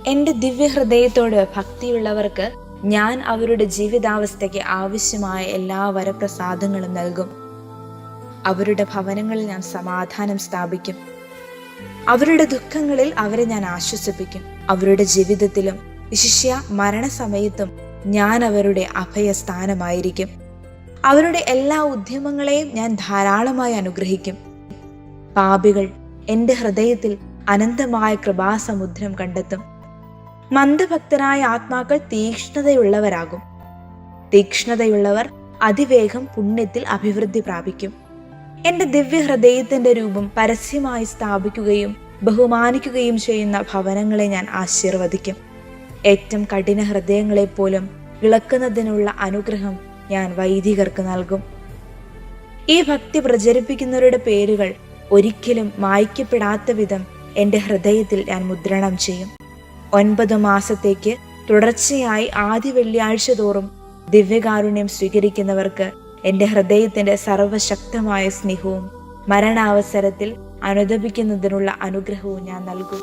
എൻ്റെ ദിവ്യഹൃദയത്തോട് ഭക്തിയുള്ളവർക്ക് ഞാൻ അവരുടെ ജീവിതാവസ്ഥയ്ക്ക് ആവശ്യമായ എല്ലാ വരപ്രസാദങ്ങളും നൽകും. അവരുടെ ഭവനങ്ങളിൽ ഞാൻ സമാധാനം സ്ഥാപിക്കും. അവരുടെ ദുഃഖങ്ങളിൽ അവരെ ഞാൻ ആശ്വസിപ്പിക്കും. അവരുടെ ജീവിതത്തിലും വിശിഷ്യ മരണസമയത്തും ഞാൻ അവരുടെ അഭയസ്ഥാനമായിരിക്കും. അവരുടെ എല്ലാ ഉദ്യമങ്ങളെയും ഞാൻ ധാരാളമായി അനുഗ്രഹിക്കും. പാപികൾ എൻ്റെ ഹൃദയത്തിൽ അനന്തമായ കൃപാസമുദ്രം കണ്ടെത്തും. മന്ദഭക്തരായ ആത്മാക്കൾ തീക്ഷ്ണതയുള്ളവരാകും. തീക്ഷ്ണതയുള്ളവർ അതിവേഗം പുണ്യത്തിൽ അഭിവൃദ്ധി പ്രാപിക്കും. എൻ്റെ ദിവ്യഹൃദയത്തിൻ്റെ രൂപം പരസ്യമായി സ്ഥാപിക്കുകയും ബഹുമാനിക്കുകയും ചെയ്യുന്ന ഭവനങ്ങളെ ഞാൻ ആശീർവദിക്കും. ഏറ്റവും കഠിന ഹൃദയങ്ങളെപ്പോലും ഇളക്കുന്നതിനുള്ള അനുഗ്രഹം ഞാൻ വൈദികർക്ക് നൽകും. ഈ ഭക്തി പ്രചരിപ്പിക്കുന്നവരുടെ പേരുകൾ ഒരിക്കലും മായ്ക്കപ്പെടാത്ത വിധം എൻ്റെ ഹൃദയത്തിൽ ഞാൻ മുദ്രണം ചെയ്യും. 9 മാസത്തേക്ക് തുടർച്ചയായി ആദ്യ വെള്ളിയാഴ്ച തോറും ദിവ്യകാരുണ്യം സ്വീകരിക്കുന്നവർക്ക് എൻ്റെ ഹൃദയത്തിൻ്റെ സർവശക്തമായ സ്നേഹവും മരണാവസരത്തിൽ അനുദപിക്കുന്നതിനുള്ള അനുഗ്രഹവും ഞാൻ നൽകും.